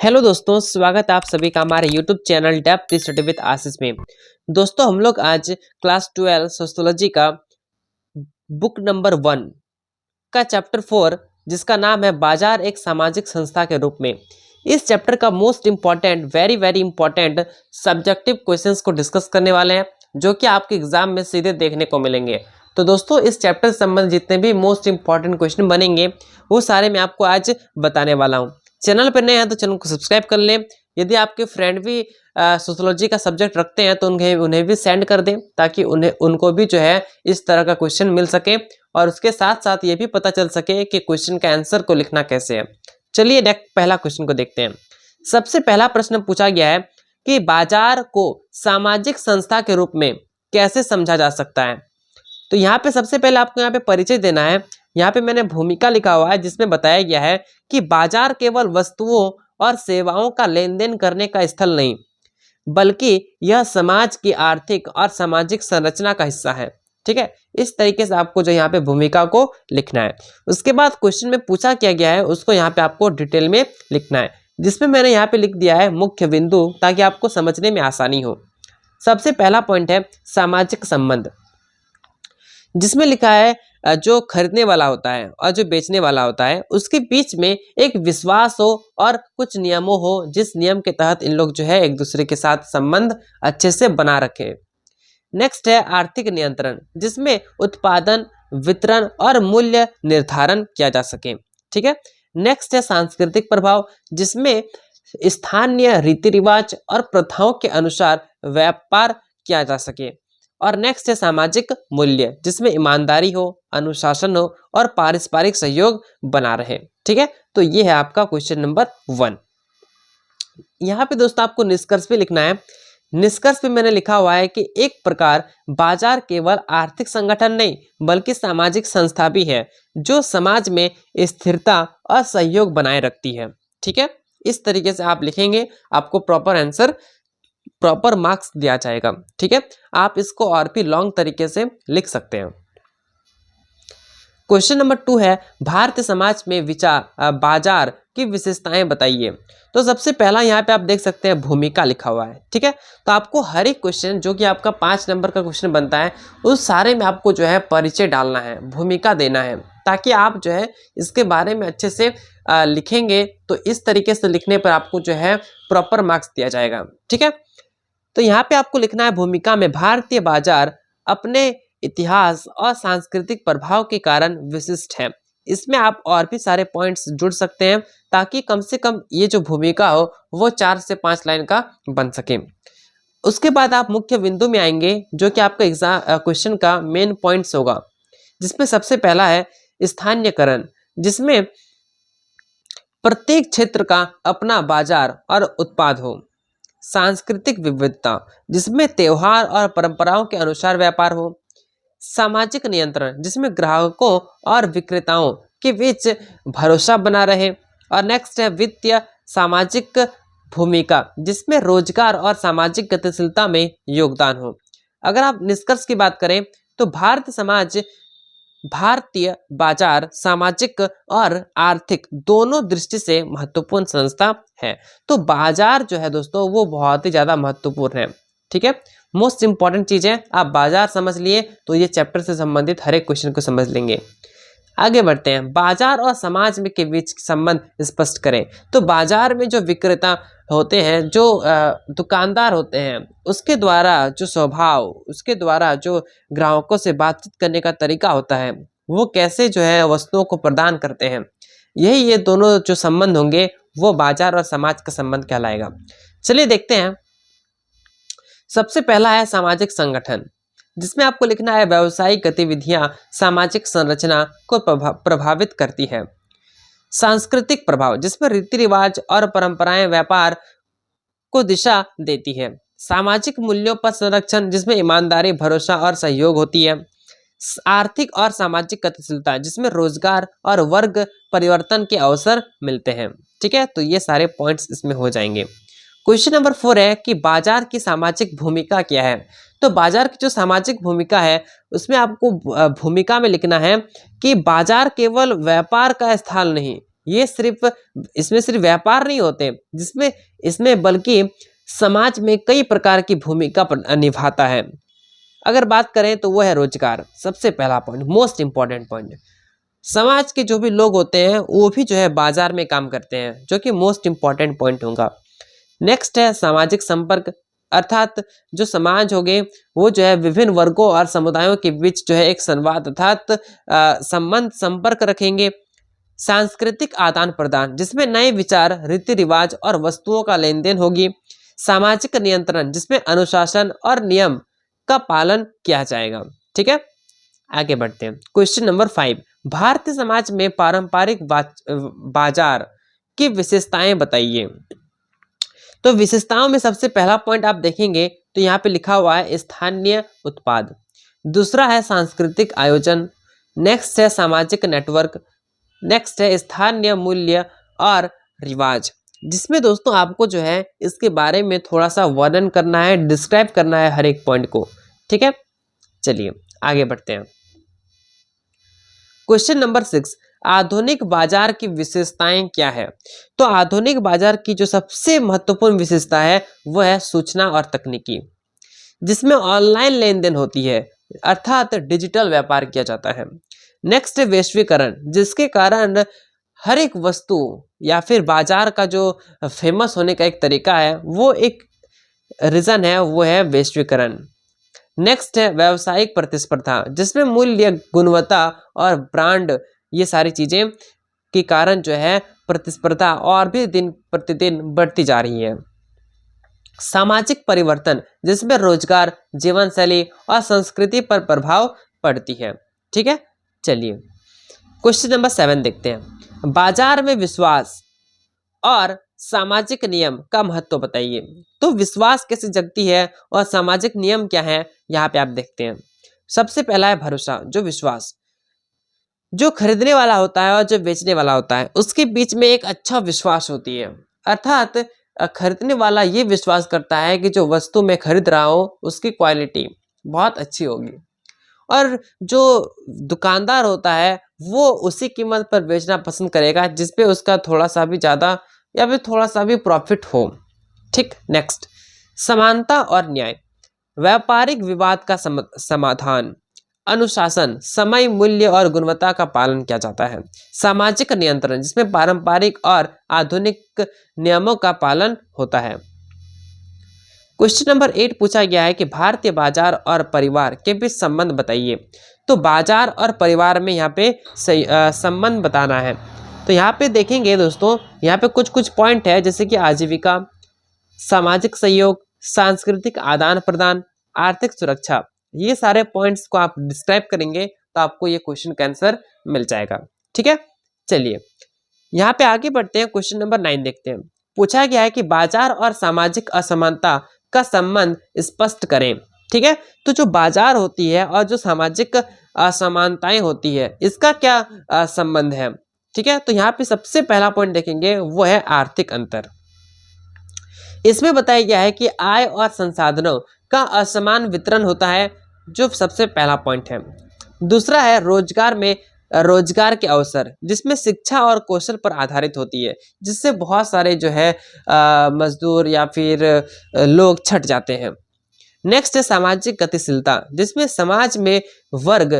Hello दोस्तों, स्वागत है आप सभी का हमारे YouTube channel depth study with Ashish में। दोस्तों, हम लोग आज क्लास 12 सोशियोलॉजी का बुक नंबर 1 का चैप्टर 4 जिसका नाम है बाजार एक सामाजिक संस्था के रूप में, इस चैप्टर का most important very important subjective questions को डिस्कस करने वाले हैं जो कि आपके एग्जाम में सीधे देखने को मिलेंगे। तो दोस्तों, इस चैप्टर से संबंधित जितने भी मोस्ट इंपॉर्टेंट क्वेश्चन बनेंगे वो सारे मैं आपको आज बताने वाला हूँ। चैनल पर नए हैं तो चैनल को सब्सक्राइब कर लें। यदि आपके फ्रेंड भी सोशियोलॉजी का सब्जेक्ट रखते हैं तो उन्हें भी सेंड कर दें ताकि उनको भी जो है इस तरह का क्वेश्चन मिल सके और उसके साथ साथ ये भी पता चल सके कि क्वेश्चन का आंसर को लिखना कैसे है। चलिए पहला क्वेश्चन को देखते हैं। सबसे पहला प्रश्न पूछा गया है कि बाजार को सामाजिक संस्था के रूप में कैसे समझा जा सकता है। तो यहाँ पे सबसे पहले आपको यहाँ पे परिचय देना है। यहाँ पे मैंने भूमिका लिखा हुआ है जिसमें बताया गया है कि बाजार केवल वस्तुओं और सेवाओं का लेन देन करने का स्थल नहीं बल्कि यह समाज की आर्थिक और सामाजिक संरचना का हिस्सा है। ठीक है, इस तरीके से आपको जो यहाँ पे भूमिका को लिखना है। उसके बाद क्वेश्चन में पूछा क्या गया है उसको यहाँ पे आपको डिटेल में लिखना है, जिसमें मैंने यहाँ पे लिख दिया है मुख्य बिंदु ताकि आपको समझने में आसानी हो। सबसे पहला पॉइंट है सामाजिक संबंध, जिसमें लिखा है जो खरीदने वाला होता है और जो बेचने वाला होता है उसके बीच में एक विश्वास हो और कुछ नियमों हो जिस नियम के तहत इन लोग जो है एक दूसरे के साथ संबंध अच्छे से बना रखे। नेक्स्ट है आर्थिक नियंत्रण, जिसमें उत्पादन, वितरण और मूल्य निर्धारण किया जा सके। ठीक है। नेक्स्ट है सांस्कृतिक प्रभाव, जिसमें स्थानीय रीति रिवाज और प्रथाओं के अनुसार व्यापार किया जा सके। और नेक्स्ट है सामाजिक मूल्य, जिसमें ईमानदारी हो, अनुशासन हो और पारस्परिक सहयोग बना रहे। ठीक है, तो ये है आपका क्वेश्चन नंबर 1। यहाँ पे दोस्तों आपको निष्कर्ष भी लिखना है। निष्कर्ष पे मैंने लिखा हुआ है कि एक प्रकार बाजार केवल आर्थिक संगठन नहीं बल्कि सामाजिक संस्था भी है जो समाज में स्थिरता और सहयोग बनाए रखती है। ठीक है, इस तरीके से आप लिखेंगे, आपको प्रॉपर मार्क्स दिया जाएगा। ठीक है, आप इसको और भी लॉन्ग तरीके से लिख सकते हैं। क्वेश्चन नंबर 2 है भारतीय समाज में बाजार की विशेषताएं बताइए। तो सबसे पहला यहाँ पे आप देख सकते हैं भूमिका लिखा हुआ है। ठीक है, तो आपको हर एक क्वेश्चन जो कि आपका 5 नंबर का क्वेश्चन बनता है उस सारे में आपको जो है परिचय डालना है, भूमिका देना है, ताकि आप जो है इसके बारे में अच्छे से लिखेंगे तो इस तरीके से लिखने पर आपको जो है प्रॉपर मार्क्स दिया जाएगा। ठीक है, तो यहाँ पे आपको लिखना है भूमिका में भारतीय बाजार अपने इतिहास और सांस्कृतिक प्रभाव के कारण विशिष्ट है। इसमें आप और भी सारे पॉइंट्स जुड़ सकते हैं ताकि कम से कम ये जो भूमिका हो वो 4 से 5 लाइन का बन सके। उसके बाद आप मुख्य बिंदु में आएंगे जो कि आपका एग्जाम क्वेश्चन का मेन पॉइंट्स होगा, जिसमें सबसे पहला है स्थानीयकरण, जिसमें प्रत्येक क्षेत्र का अपना बाजार और उत्पाद हो। सांस्कृतिक विविधता, जिसमें त्योहार और परंपराओं के अनुसार व्यापार हो। सामाजिक नियंत्रण, जिसमें ग्राहकों और विक्रेताओं के बीच भरोसा बना रहे। और नेक्स्ट है वित्तीय सामाजिक भूमिका, जिसमें रोजगार और सामाजिक गतिशीलता में योगदान हो। अगर आप निष्कर्ष की बात करें तो भारतीय बाजार सामाजिक और आर्थिक दोनों दृष्टि से महत्वपूर्ण संस्था है। तो बाजार जो है दोस्तों वो बहुत ही ज्यादा महत्वपूर्ण है। ठीक है, मोस्ट इंपॉर्टेंट चीज है, आप बाजार समझ लिए तो ये चैप्टर से संबंधित हर एक क्वेश्चन को समझ लेंगे। आगे बढ़ते हैं, बाजार और समाज में के बीच संबंध स्पष्ट करें। तो बाजार में जो विक्रेता होते हैं, जो दुकानदार होते हैं, उसके द्वारा जो स्वभाव, उसके द्वारा जो ग्राहकों से बातचीत करने का तरीका होता है, वो कैसे जो है वस्तुओं को प्रदान करते हैं, ये दोनों जो संबंध होंगे वो बाजार और समाज का संबंध कहलाएगा। चलिए देखते हैं। सबसे पहला है सामाजिक संगठन, जिसमें आपको लिखना है व्यावसायिक गतिविधियां सामाजिक संरचना को प्रभावित करती है। सांस्कृतिक प्रभाव, जिसमें रीति रिवाज और परंपराएं व्यापार को दिशा देती है। सामाजिक मूल्यों पर संरक्षण, जिसमें ईमानदारी, भरोसा और सहयोग होती है। आर्थिक और सामाजिक गतिशीलता, जिसमें रोजगार और वर्ग परिवर्तन के अवसर मिलते हैं। ठीक है, तो ये सारे पॉइंट्स इसमें हो जाएंगे। क्वेश्चन नंबर 4 है कि बाजार की सामाजिक भूमिका क्या है। तो बाजार की जो सामाजिक भूमिका है उसमें आपको भूमिका में लिखना है कि बाजार केवल व्यापार का स्थल नहीं ये सिर्फ इसमें सिर्फ व्यापार नहीं होते जिसमें इसमें बल्कि समाज में कई प्रकार की भूमिका निभाता है। अगर बात करें तो वो है रोजगार, सबसे पहला पॉइंट, मोस्ट इंपॉर्टेंट पॉइंट। समाज के जो भी लोग होते हैं वो भी जो है बाजार में काम करते हैं, जो कि मोस्ट इंपॉर्टेंट पॉइंट होगा। नेक्स्ट है सामाजिक संपर्क, अर्थात जो समाज हो गए वो जो है विभिन्न वर्गों और समुदायों के बीच जो है एक संवाद अर्थात संबंध संपर्क रखेंगे। सांस्कृतिक आदान प्रदान, जिसमें नए विचार, रीति रिवाज और वस्तुओं का लेन देन होगी। सामाजिक नियंत्रण, जिसमें अनुशासन और नियम का पालन किया जाएगा। ठीक है, आगे बढ़ते हैं। क्वेश्चन नंबर 5, भारतीय समाज में पारंपरिक बाजार की विशेषताएं बताइए। तो विशेषताओं में सबसे पहला पॉइंट आप देखेंगे तो यहाँ पे लिखा हुआ है स्थानीय उत्पाद। दूसरा है सांस्कृतिक आयोजन। नेक्स्ट है सामाजिक नेटवर्क। नेक्स्ट है स्थानीय मूल्य और रिवाज, जिसमें दोस्तों आपको जो है इसके बारे में थोड़ा सा वर्णन करना है, डिस्क्राइब करना है हर एक पॉइंट को। ठीक है, चलिए आगे बढ़ते हैं। क्वेश्चन नंबर 6, आधुनिक बाजार की विशेषताएं क्या है। तो आधुनिक बाजार की जो सबसे महत्वपूर्ण विशेषता है वो है सूचना और तकनीकी, जिसमें ऑनलाइन लेन देन होती है, अर्थात डिजिटल व्यापार किया जाता है। नेक्स्ट है वैश्वीकरण, जिसके कारण हर एक वस्तु या फिर बाजार का जो फेमस होने का एक तरीका है वो एक रीजन है, वो है वैश्वीकरण। नेक्स्ट है व्यावसायिक प्रतिस्पर्धा, जिसमें मूल्य, गुणवत्ता और ब्रांड, ये सारी चीजें के कारण जो है प्रतिस्पर्धा और भी दिन प्रतिदिन बढ़ती जा रही है। सामाजिक परिवर्तन, जिसमें रोजगार, जीवन शैली और संस्कृति पर प्रभाव पड़ती है। ठीक है, चलिए क्वेश्चन नंबर 7 देखते हैं। बाजार में विश्वास और सामाजिक नियम का महत्व बताइए। तो विश्वास कैसे जगती है और सामाजिक नियम क्या है, यहाँ पे आप देखते हैं। सबसे पहला है भरोसा। जो विश्वास, जो खरीदने वाला होता है और जो बेचने वाला होता है उसके बीच में एक अच्छा विश्वास होती है, अर्थात खरीदने वाला ये विश्वास करता है कि जो वस्तु मैं खरीद रहा हूँ उसकी क्वालिटी बहुत अच्छी होगी, और जो दुकानदार होता है वो उसी कीमत पर बेचना पसंद करेगा जिस पे उसका थोड़ा सा भी ज़्यादा या फिर थोड़ा सा भी प्रॉफिट हो। ठीक, नेक्स्ट समानता और न्याय, व्यापारिक विवाद का समाधान, अनुशासन, समय, मूल्य और गुणवत्ता का पालन किया जाता है। सामाजिक नियंत्रण, जिसमें पारंपरिक और आधुनिक नियमों का पालन होता है। क्वेश्चन नंबर 8 पूछा गया है कि भारतीय बाजार और परिवार के बीच संबंध बताइए। तो बाजार और परिवार में यहाँ पे संबंध बताना है। तो यहाँ पे देखेंगे दोस्तों, यहाँ पे कुछ कुछ पॉइंट है, जैसे कि आजीविका, सामाजिक सहयोग, सांस्कृतिक आदान प्रदान, आर्थिक सुरक्षा। ये सारे पॉइंट्स को आप डिस्क्राइब करेंगे तो आपको ये क्वेश्चन का आंसर मिल जाएगा। ठीक है, चलिए यहाँ पे आगे बढ़ते हैं। क्वेश्चन नंबर 9 देखते हैं। पूछा गया है कि बाजार और सामाजिक असमानता का संबंध स्पष्ट करें। ठीक है, तो जो बाजार होती है और जो सामाजिक असमानताएं होती है इसका क्या संबंध है। ठीक है, तो यहाँ पे सबसे पहला पॉइंट देखेंगे वो है आर्थिक अंतर। इसमें बताया गया है कि आय और संसाधनों का असमान वितरण होता है, जो सबसे पहला पॉइंट है। दूसरा है रोजगार में रोजगार के अवसर, जिसमें शिक्षा और कौशल पर आधारित होती है, जिससे बहुत सारे जो है मजदूर या फिर लोग छट जाते हैं। नेक्स्ट है सामाजिक गतिशीलता, जिसमें समाज में वर्ग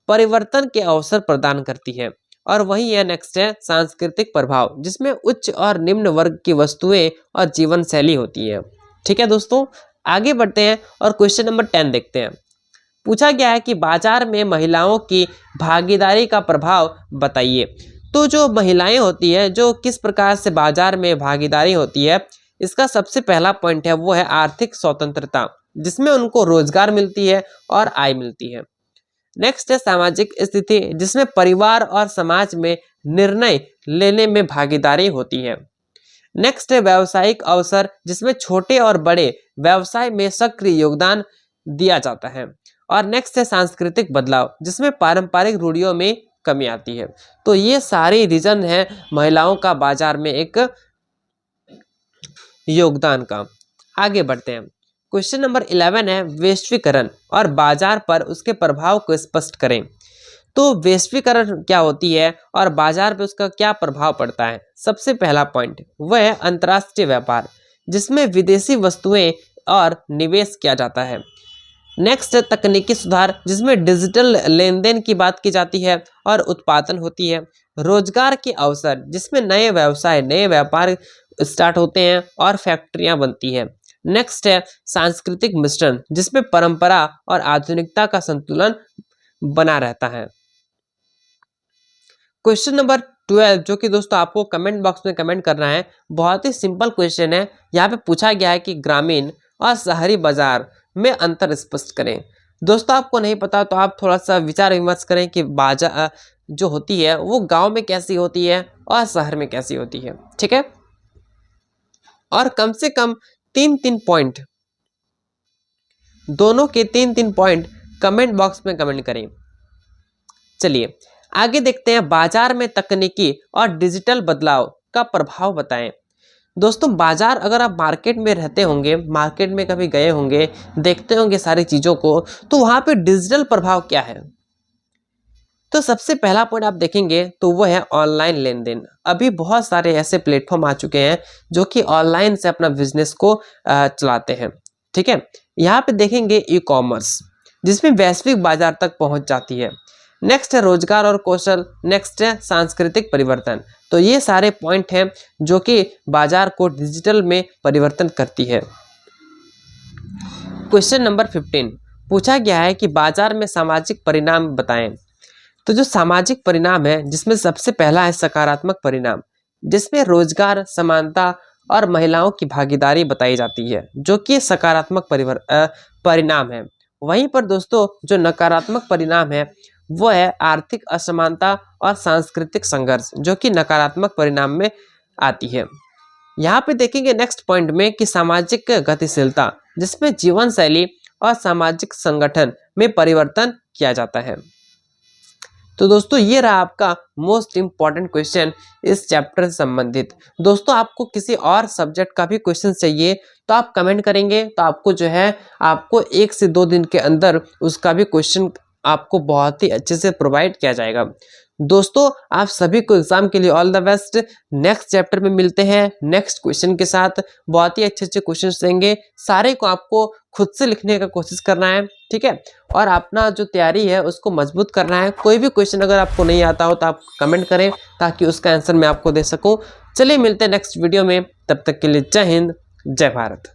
परिवर्तन के अवसर प्रदान करती है। और वही है नेक्स्ट है सांस्कृतिक प्रभाव, जिसमें उच्च और निम्न वर्ग की वस्तुएं और जीवन शैली होती है। ठीक है दोस्तों, आगे बढ़ते हैं और क्वेश्चन नंबर 10 देखते हैं। पूछा गया है कि बाजार में महिलाओं की भागीदारी का प्रभाव बताइए। तो जो महिलाएं होती है जो किस प्रकार से बाजार में भागीदारी होती है, इसका सबसे पहला पॉइंट है वो है आर्थिक स्वतंत्रता, जिसमें उनको रोजगार मिलती है और आय मिलती है। नेक्स्ट है सामाजिक स्थिति, जिसमें परिवार और समाज में निर्णय लेने में भागीदारी होती है। नेक्स्ट है व्यावसायिक अवसर, जिसमें छोटे और बड़े व्यवसाय में सक्रिय योगदान दिया जाता है। और नेक्स्ट है सांस्कृतिक बदलाव, जिसमें पारंपरिक रूढ़ियों में कमी आती है। तो ये सारे रीजन है महिलाओं का बाजार में एक योगदान का। आगे बढ़ते हैं। क्वेश्चन नंबर 11 है वैश्वीकरण और बाजार पर उसके प्रभाव को स्पष्ट करें। तो वैश्वीकरण क्या होती है और बाजार पे उसका क्या प्रभाव पड़ता है। सबसे पहला पॉइंट वह है अंतर्राष्ट्रीय व्यापार, जिसमें विदेशी वस्तुएं और निवेश किया जाता है। नेक्स्ट है तकनीकी सुधार, जिसमें डिजिटल लेन देन की बात की जाती है और उत्पादन होती है। रोजगार के अवसर, जिसमें नए व्यवसाय नए व्यापार स्टार्ट होते हैं और फैक्ट्रियां बनती है। नेक्स्ट है सांस्कृतिक मिश्रण, जिसमें परंपरा और आधुनिकता का संतुलन बना रहता है। क्वेश्चन नंबर 12 जो कि दोस्तों आपको कमेंट बॉक्स में कमेंट करना है, बहुत ही सिंपल क्वेश्चन है। यहाँ पे पूछा गया है कि ग्रामीण और शहरी बाजार में अंतर स्पष्ट करें। दोस्तों आपको नहीं पता तो आप थोड़ा सा विचार विमर्श करें कि बाजार जो होती है वो गांव में कैसी होती है और शहर में कैसी होती है, ठीक है। और कम से कम 3-3 पॉइंट, दोनों के 3-3 पॉइंट कमेंट बॉक्स में कमेंट करें। चलिए आगे देखते हैं, बाजार में तकनीकी और डिजिटल बदलाव का प्रभाव बताएं। दोस्तों बाजार, अगर आप मार्केट में रहते होंगे, मार्केट में कभी गए होंगे, देखते होंगे सारी चीज़ों को, तो वहाँ पे डिजिटल प्रभाव क्या है। तो सबसे पहला पॉइंट आप देखेंगे तो वो है ऑनलाइन लेन देन। अभी बहुत सारे ऐसे प्लेटफॉर्म आ चुके हैं जो कि ऑनलाइन से अपना बिजनेस को चलाते हैं, ठीक है। यहाँ पे देखेंगे ई कॉमर्स, जिसमें वैश्विक बाजार तक पहुँच जाती है। नेक्स्ट है रोजगार और कौशल, नेक्स्ट है सांस्कृतिक परिवर्तन। तो ये सारे पॉइंट हैं जो कि बाजार को डिजिटल में परिवर्तन करती है। क्वेश्चन नंबर 15 पूछा गया है कि बाजार में सामाजिक परिणाम बताएं। तो जो सामाजिक परिणाम है, जिसमें सबसे पहला है सकारात्मक परिणाम, जिसमें रोजगार, समानता और महिलाओं की भागीदारी बताई जाती है, जो कि सकारात्मक परिणाम है। वहीं पर दोस्तों जो नकारात्मक परिणाम है वो है आर्थिक असमानता और सांस्कृतिक संघर्ष, जो कि नकारात्मक परिणाम में आती है। यहाँ पे देखेंगे नेक्स्ट पॉइंट में कि सामाजिक गतिशीलता, जिसमें जीवन शैली और सामाजिक संगठन में परिवर्तन किया जाता है। तो दोस्तों ये रहा आपका मोस्ट इम्पॉर्टेंट क्वेश्चन इस चैप्टर से संबंधित। दोस्तों आपको किसी और सब्जेक्ट का भी क्वेश्चन चाहिए तो आप कमेंट करेंगे, तो आपको जो है आपको 1 से 2 दिन के अंदर उसका भी क्वेश्चन आपको बहुत ही अच्छे से प्रोवाइड किया जाएगा। दोस्तों आप सभी को एग्जाम के लिए all the best. Next chapter में मिलते हैं नेक्स्ट क्वेश्चन के साथ। बहुत ही अच्छे अच्छे क्वेश्चन देंगे, सारे को आपको खुद से लिखने का कोशिश करना है, ठीक है। और अपना जो तैयारी है उसको मजबूत करना है। कोई भी क्वेश्चन अगर आपको नहीं आता हो तो आप कमेंट करें ताकि उसका आंसर मैं आपको दे सकूं। चलिए मिलते हैं नेक्स्ट वीडियो में, तब तक के लिए जय हिंद, जय भारत।